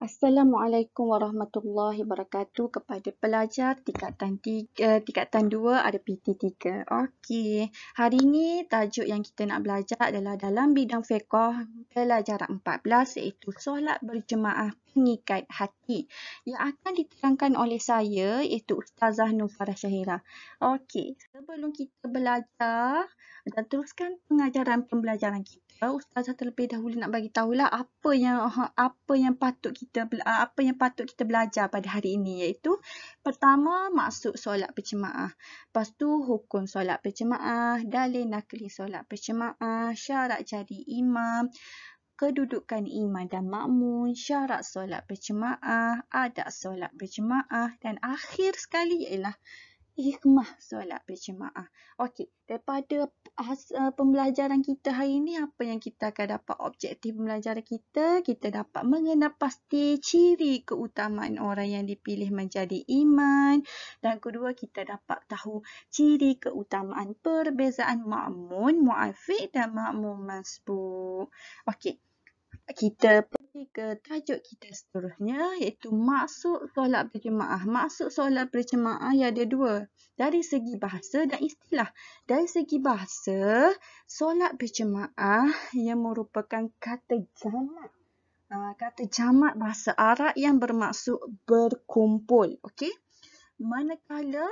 Assalamualaikum warahmatullahi wabarakatuh kepada pelajar tingkatan 2 ada PT3. Okey, hari ini tajuk yang kita nak belajar adalah dalam bidang fiqh pelajaran 14 iaitu solat berjemaah pengikat hati yang akan diterangkan oleh saya iaitu Ustazah Nur Farah Syahira. Okey, sebelum kita belajar dan teruskan pembelajaran kita, Ustazah terlebih dahulu nak bagi tahulah apa yang patut kita belajar pada hari ini, iaitu pertama maksud solat berjemaah, lepas tu hukum solat berjemaah, dalil nakli solat berjemaah, syarat jadi imam, kedudukan imam dan makmum, syarat solat berjemaah, adab solat berjemaah dan akhir sekali ialah hikmah solat berjemaah. Okey, daripada pembelajaran kita hari ini, apa yang kita akan dapat objektif pembelajaran kita? Kita dapat mengenal pasti ciri keutamaan orang yang dipilih menjadi imam. Dan kedua, kita dapat tahu ciri keutamaan perbezaan makmum mu'affiq dan makmum masbuk. Okey, kita pergi ke tajuk kita seterusnya iaitu maksud solat berjemaah. Maksud solat berjemaah ada dua, dari segi bahasa dan istilah. Dari segi bahasa, solat berjemaah yang merupakan kata jamak. Kata jamak bahasa Arab yang bermaksud berkumpul. Okey. Manakala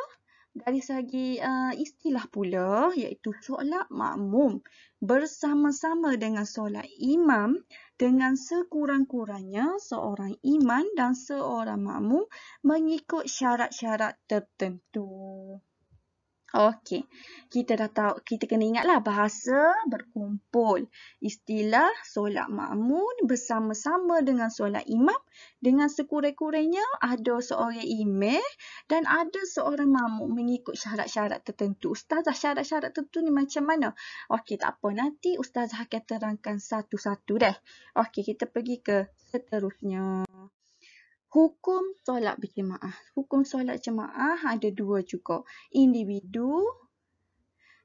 dari segi istilah pula iaitu solat makmum bersama-sama dengan solat imam dengan sekurang-kurangnya seorang imam dan seorang makmum mengikut syarat-syarat tertentu. Okey, kita dah tahu, kita kena ingatlah bahasa berkumpul. Istilah solat makmum bersama-sama dengan solat imam dengan sekurang-kurangnya ada seorang imam dan ada seorang makmum mengikut syarat-syarat tertentu. Ustazah, syarat-syarat tertentu ni macam mana? Okey, tak apa, nanti Ustazah akan terangkan satu-satu dah. Okey, kita pergi ke seterusnya. Hukum solat berjemaah. Hukum solat jemaah ada dua juga. Individu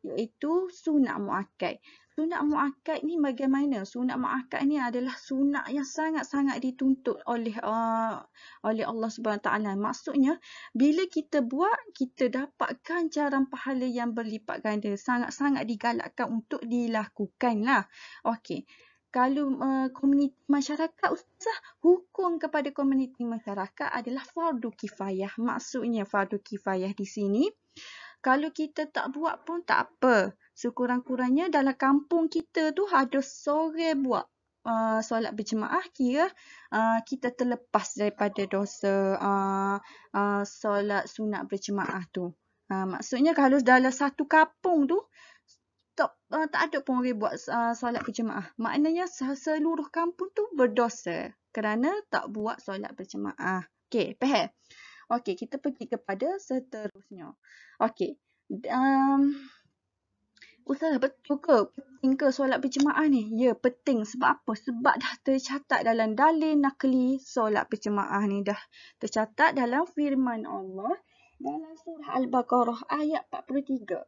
iaitu sunat muakkad. Sunat muakkad ni bagaimana? Sunat muakkad ni adalah sunat yang sangat-sangat dituntut oleh Allah Subhanahu Taala. Maksudnya bila kita buat, kita dapatkan ganjaran pahala yang berlipat ganda. Sangat-sangat digalakkan untuk dilakukan lah. Okey. Kalau komuniti masyarakat, Ustazah, hukum kepada komuniti masyarakat adalah fardu kifayah. Maksudnya fardu kifayah di sini, kalau kita tak buat pun tak apa. Sekurang-kurangnya dalam kampung kita tu ada seorang buat solat berjemaah, kira kita terlepas daripada dosa solat sunat berjemaah tu. Maksudnya kalau dalam satu kampung tu tak ada pun orang buat solat berjemaah. Maknanya seluruh kampung tu berdosa kerana tak buat solat berjemaah. Okey, faham? Okey, kita pergi kepada seterusnya. Okey. Ustazah, betul ke penting ke solat berjemaah ni? Ya, penting. Sebab apa? Sebab dah tercatat dalam dalil nakli solat berjemaah ni. Dah tercatat dalam firman Allah dalam surah Al-Baqarah ayat 43.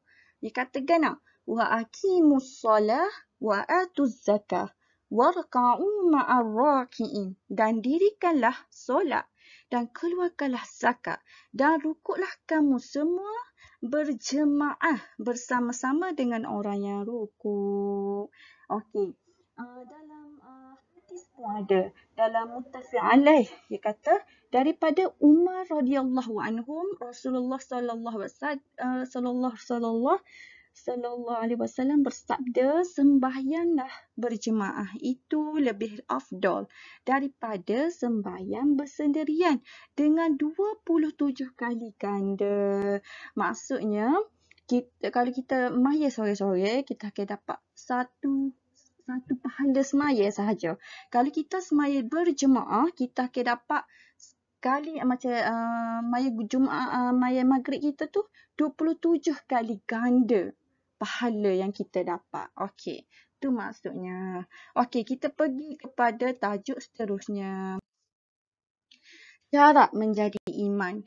Dia katakan, wa aqimus solah wa atuz zakah warka'u ma'ar raki'in, dan dirikanlah solat dan keluarkanlah zakat dan rukuklah kamu semua berjemaah bersama-sama dengan orang yang rukuk. Okey. Dalam hadis pun ada, dalam muttafaq alaih, dia kata daripada Umar radhiyallahu anhum, Rasulullah sallallahu alaihi wasallam bersabda, sembahyanglah berjemaah itu lebih afdal daripada sembahyang bersendirian dengan 27 kali ganda. Maksudnya, kalau kita sembahyang sore-sore, kita akan dapat satu pahala sembahyang sahaja. Kalau kita sembahyang berjemaah, kita akan dapat kali macam sembahyang maghrib kita tu 27 kali ganda pahala yang kita dapat. Okey, tu maksudnya. Okey, kita pergi kepada tajuk seterusnya. Syarat menjadi imam.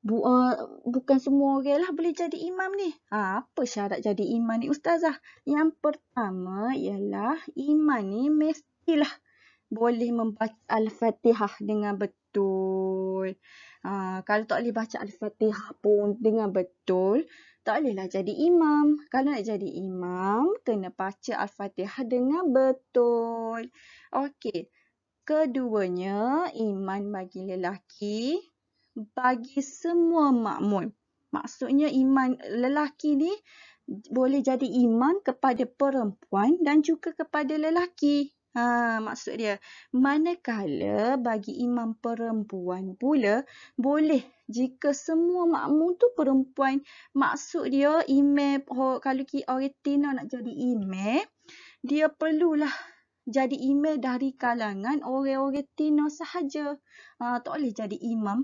Bukan semua orang lah boleh jadi imam ni. Apa syarat jadi imam ni, Ustazah? Yang pertama ialah imam ni mestilah boleh membaca Al-Fatihah dengan betul. Kalau tak boleh baca Al-Fatihah pun dengan betul, tak bolehlah jadi imam. Kalau nak jadi imam, kena baca Al-Fatihah dengan betul. Okey. Keduanya, iman bagi lelaki, bagi semua makmum. Maksudnya iman lelaki ni boleh jadi iman kepada perempuan dan juga kepada lelaki. Maksud dia. Manakala bagi imam perempuan pula, boleh jika semua makmum tu perempuan. Maksud dia, imam, kalau orang Tino nak jadi imam, dia perlulah jadi imam dari kalangan orang-orang Tino sahaja. Tak boleh jadi imam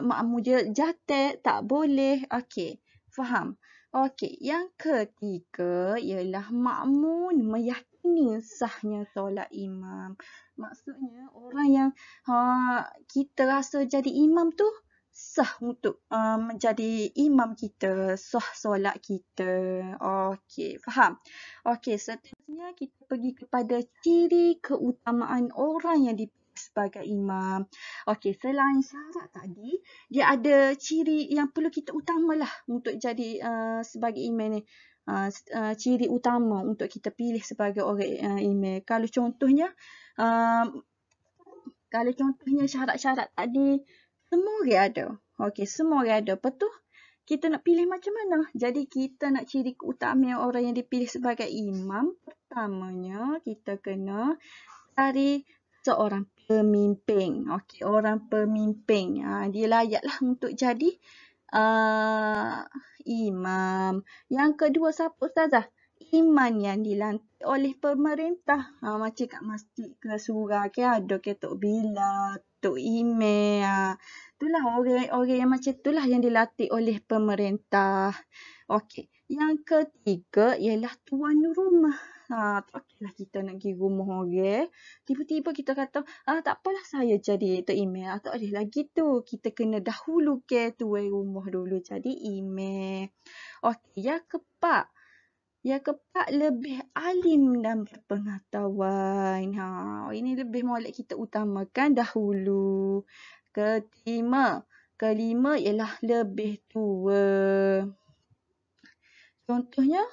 makmum dia jatuh, tak boleh. Okey, faham? Okey, yang ketiga ialah makmum meyakini sahnya solat imam. Maksudnya orang yang kita rasa jadi imam tu sah untuk menjadi imam kita, sah solat kita. Okey, faham? Okey, seterusnya kita pergi kepada ciri keutamaan orang yang dipilih sebagai imam. Okey, selain syarat tadi, dia ada ciri yang perlu kita utamalah untuk jadi sebagai imam ni. Ciri utama untuk kita pilih sebagai orang imam. Kalau contohnya syarat-syarat tadi semua orang ada. Okey, semua orang ada. Lepas tu kita nak pilih macam mana? Jadi kita nak ciri keutamaan orang yang dipilih sebagai imam. Pertamanya kita kena cari seorang pemimpin. Okey, orang pemimpin. Dia layaklah untuk jadi imam. Yang kedua siapa Ustazah? Imam yang dilantik oleh pemerintah. Macam kat masjid ke surau ke ada ke Tok Bila, Tok Imam. Itulah orang-orang yang macam itulah yang dilantik oleh pemerintah. Okey. Yang ketiga ialah tuan rumah. Tak okeylah kita nak pergi rumah orang. Tiba-tiba kita kata, tak apalah saya jadi Tok Imam. Tak boleh lagi tu. Kita kena dahulu ke tuan rumah dulu jadi imam. Okey, yang keempat. Yang keempat lebih alim dan berpengetahuan. Ini lebih molek kita utamakan dahulu. Kelima ialah lebih tua. Contohnya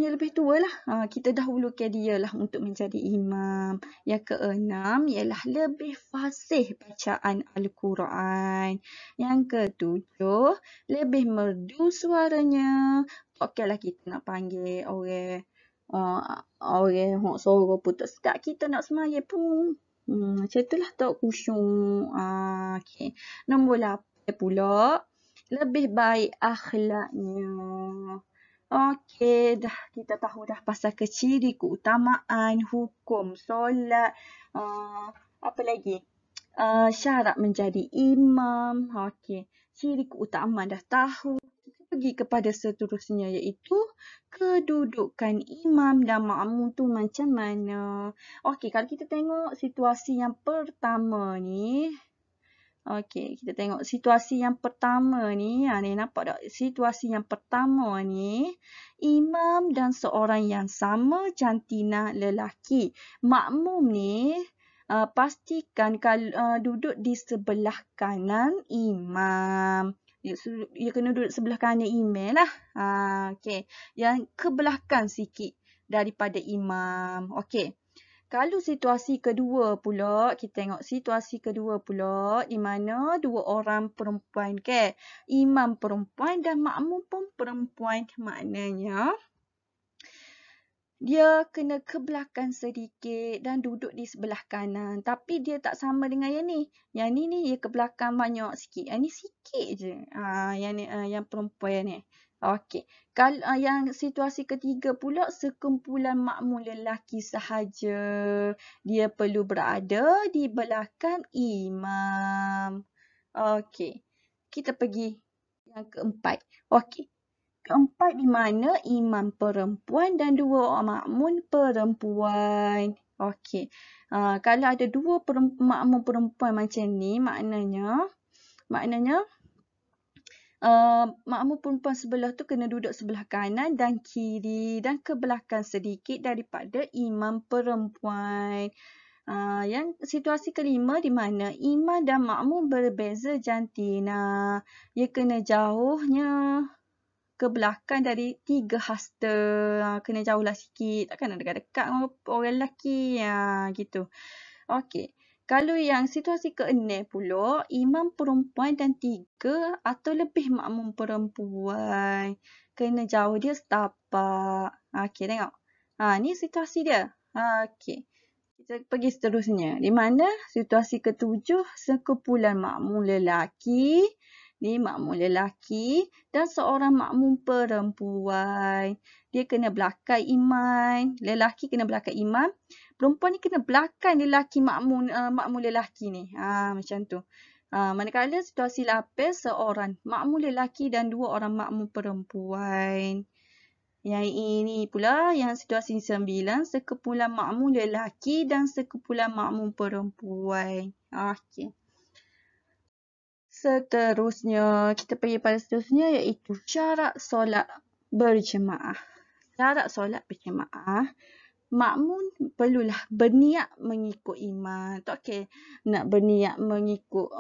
lebih tua lah. Kita dahulukan dia lah untuk menjadi imam. Yang keenam ialah lebih fasih bacaan Al-Quran. Yang ketujuh, lebih merdu suaranya. Okeylah kita nak panggil orang hok suara putus sekat. Kita nak semaya pun. Macam itulah tak khusyuk. Okay. Nombor 8 pula, lebih baik akhlaknya. Okey, kita tahu dah pasal ciri keutamaan, hukum solat, apa lagi? Syarat menjadi imam. Okey, ciri keutamaan dah tahu. Kita pergi kepada seterusnya iaitu kedudukan imam dan makmum tu macam mana. Okey, kalau kita tengok situasi yang pertama ni. Okey, kita tengok situasi yang pertama ni. Ni nampak tak? Situasi yang pertama ni, imam dan seorang yang sama jantina lelaki. Makmum ni pastikan kalau duduk di sebelah kanan imam. Dia kena duduk sebelah kanan imam lah. Okey, yang ke belakang sikit daripada imam. Okey. Kalau situasi kedua pula, kita tengok situasi kedua pula di mana dua orang perempuan ke. Imam perempuan dan makmum pun perempuan. Maknanya dia kena ke belakang sedikit dan duduk di sebelah kanan. Tapi dia tak sama dengan yang ni. Yang ni dia ke belakang banyak sikit. Yang ni sikit je. Yang perempuan ni. Okey. Kalau yang situasi ketiga pula, sekumpulan makmum lelaki sahaja. Dia perlu berada di belakang imam. Okey. Kita pergi yang keempat. Okey. Keempat di mana imam perempuan dan dua makmum perempuan. Okey. Kalau ada dua makmum perempuan macam ni, maknanya makmum perempuan sebelah tu kena duduk sebelah kanan dan kiri dan ke belakang sedikit daripada imam perempuan. Yang situasi kelima di mana imam dan makmum berbeza jantina. Ia kena jauhnya ke belakang dari 3 hasta. Kena jauhlah sikit. Takkan nak dekat-dekat dengan orang lelaki. Gitu. Okey. Kalau yang situasi ke-6 pula, imam perempuan dan 3 atau lebih makmum perempuan. Kena jauh dia setapak. Okey, tengok. Ni situasi dia. Okey. Kita pergi seterusnya. Di mana situasi ke-7, sekumpulan makmum lelaki. Ni makmum lelaki dan seorang makmum perempuan. Dia kena belakang imam. Lelaki kena belakang imam. Perempuan ni kena belakang lelaki makmum lelaki ni. Macam tu. Manakala situasi 8, seorang makmum lelaki dan 2 orang makmum perempuan. Yang ini pula yang situasi 9, sekumpulan makmum lelaki dan sekumpulan makmum perempuan. Okey. Seterusnya, kita pergi pada seterusnya iaitu syarat solat berjemaah. Syarat solat berjemaah, makmum perlulah berniat mengikut imam. Tak okey nak berniat mengikut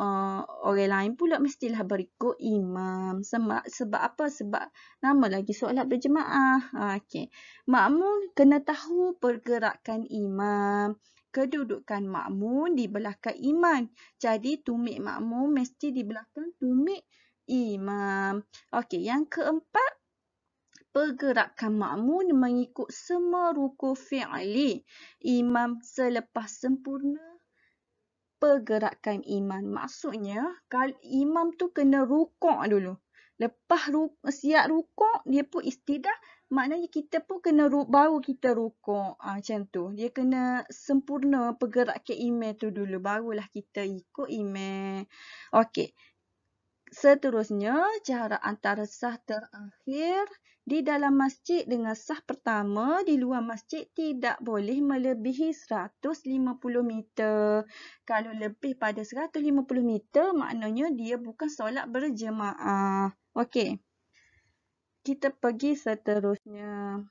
orang lain pula, mestilah berikut imam. Sebab apa? Sebab nama lagi solat berjemaah. Okey. Makmum kena tahu pergerakan imam. Kedudukan makmum di belakang imam. Jadi tumit makmum mesti di belakang tumit imam. Okey, yang keempat, pergerakan makmum mengikut semua rukun fi'li imam selepas sempurna pergerakan imam. Maksudnya, kalau imam tu kena rukuk dulu. Lepas siap rukuk, dia pun istidah. Maknanya kita pun kena baru kita rukuk. Macam tu. Dia kena sempurna pergerakan imam tu dulu. Barulah kita ikut imam. Okey. Seterusnya, jarak antara sah terakhir di dalam masjid dengan sah pertama di luar masjid tidak boleh melebihi 150 meter. Kalau lebih pada 150 meter, maknanya dia bukan solat berjemaah. Okey. Kita pergi seterusnya.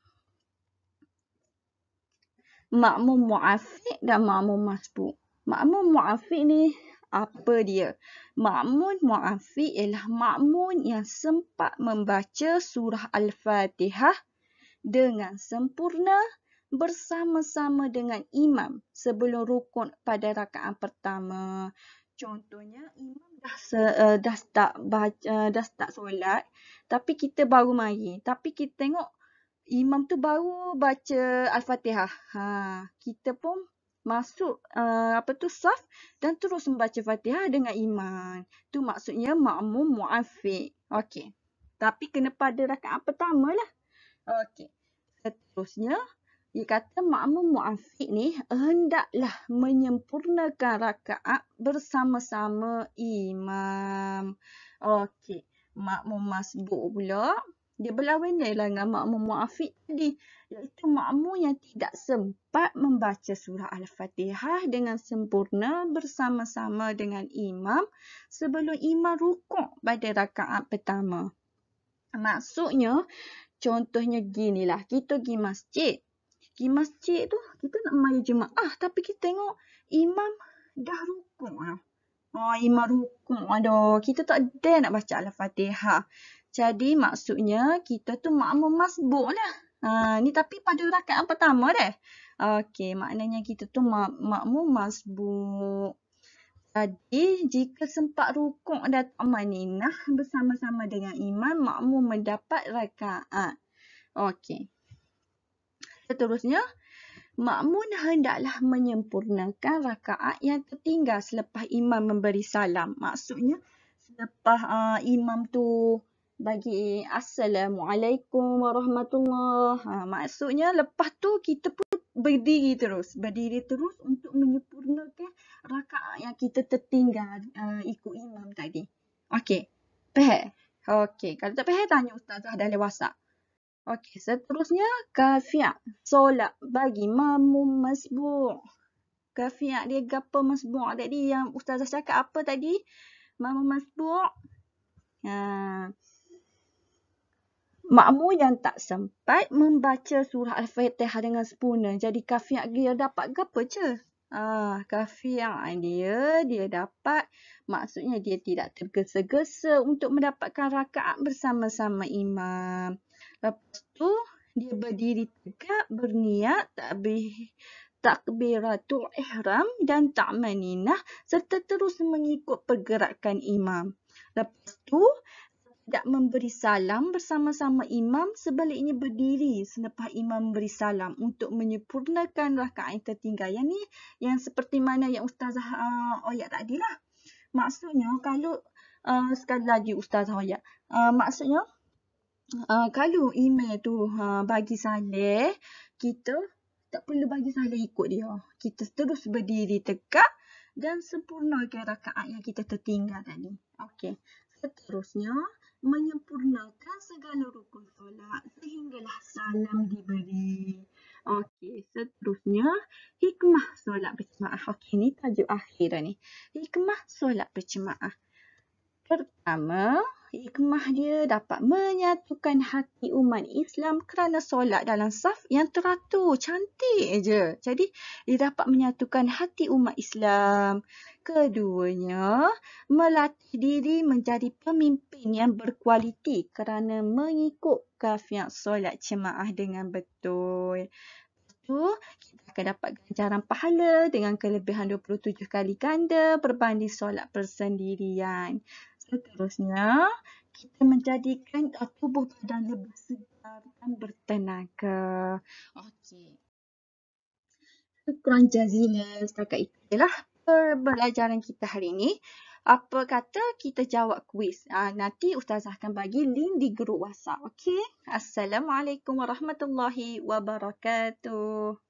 Makmum mu'afiq dan makmum masbuk. Makmum mu'afiq ni apa dia? Makmum mu'afiq ialah makmum yang sempat membaca surah Al-Fatihah dengan sempurna bersama-sama dengan imam sebelum rukun pada rakaat pertama. Contohnya, imam dah start solat, tapi kita baru mari. Tapi kita tengok imam tu baru baca Al-Fatihah. Kita pun masuk saf dan terus membaca Fatihah dengan imam. Tu maksudnya makmum mu'afiq. Okey. Tapi kena pada rakaat pertama lah. Okey. Seterusnya, dia kata makmum mu'afiq ni hendaklah menyempurnakan rakaat bersama-sama imam. Okey. Makmum masbuk pula, dia berlawan dengan makmum mu'afiq tadi, iaitu makmum yang tidak sempat membaca surah Al-Fatihah dengan sempurna bersama-sama dengan imam sebelum imam rukuk pada rakaat pertama. Maksudnya, contohnya ginilah, kita pergi masjid. Pergi masjid tu, kita nak mari jemaah tapi kita tengok imam dah rukuk dah. Imam rukuk dah. Kita tak ada nak baca Al-Fatihah. Jadi maksudnya kita tu makmum masbuk lah. Ni tapi pada rakaat pertama dah. Okey, maknanya kita tu makmum masbuk. Jadi jika sempat rukuk dan tumaninah bersama-sama dengan imam, makmum mendapat rakaat. Okey. Seterusnya, makmum hendaklah menyempurnakan rakaat yang tertinggal selepas imam memberi salam. Maksudnya, selepas imam tu bagi Assalamualaikum warahmatullahi. Maksudnya lepas tu kita pun berdiri terus untuk menyempurnakan rakaat yang kita tertinggal ikut imam tadi. Okey. Faham? Okey. Kalau tak faham, tanya ustazah dalam WhatsApp. Okey. Seterusnya, kafiat solat bagi makmum masbuk. Kafiat dia gapo masbuk tadi yang ustazah cakap apa tadi? Makmum masbuk. Makmum yang tak sempat membaca surah Al-Fatihah dengan sempurna. Jadi kafir dia dapat apa je? Kafir dia dapat, maksudnya dia tidak tergesa-gesa untuk mendapatkan rakaat bersama-sama imam. Lepas tu, dia berdiri tegak, berniat, takbiratul ihram dan ta'maninah serta terus mengikut pergerakan imam. Lepas tu, tidak memberi salam bersama-sama imam, sebaliknya berdiri selepas imam memberi salam untuk menyempurnakan rakaat yang tertinggal. Yang ni yang seperti mana yang Ustazah Oyak tadi lah. Maksudnya kalau sekali lagi Ustazah Oyak, maksudnya kalau imam tu bagi saleh, kita tak perlu bagi saleh ikut dia. Kita terus berdiri tegak dan sempurnakan rakaat yang kita tertinggal tadi. Okey. Seterusnya, menyempurnakan segala rukun solat sehinggalah salam diberi. Okey, seterusnya hikmah solat berjemaah. Okey, ni tajuk akhir dah ni. Hikmah solat berjemaah. Pertama, hikmah dia dapat menyatukan hati umat Islam kerana solat dalam saf yang teratur. Cantik je. Jadi, dia dapat menyatukan hati umat Islam. Keduanya, melatih diri menjadi pemimpin yang berkualiti kerana mengikut kafiat solat jemaah dengan betul. Kita akan dapat ganjaran pahala dengan kelebihan 27 kali ganda berbanding solat persendirian. Seterusnya, kita menjadikan tubuh badan lebih segar dan bertenaga. Okey. Syukran jazilan. Setakat itu adalah pembelajaran kita hari ini. Apa kata kita jawab kuis? Nanti Ustazah akan bagi link di grup WhatsApp. Okey? Assalamualaikum warahmatullahi wabarakatuh.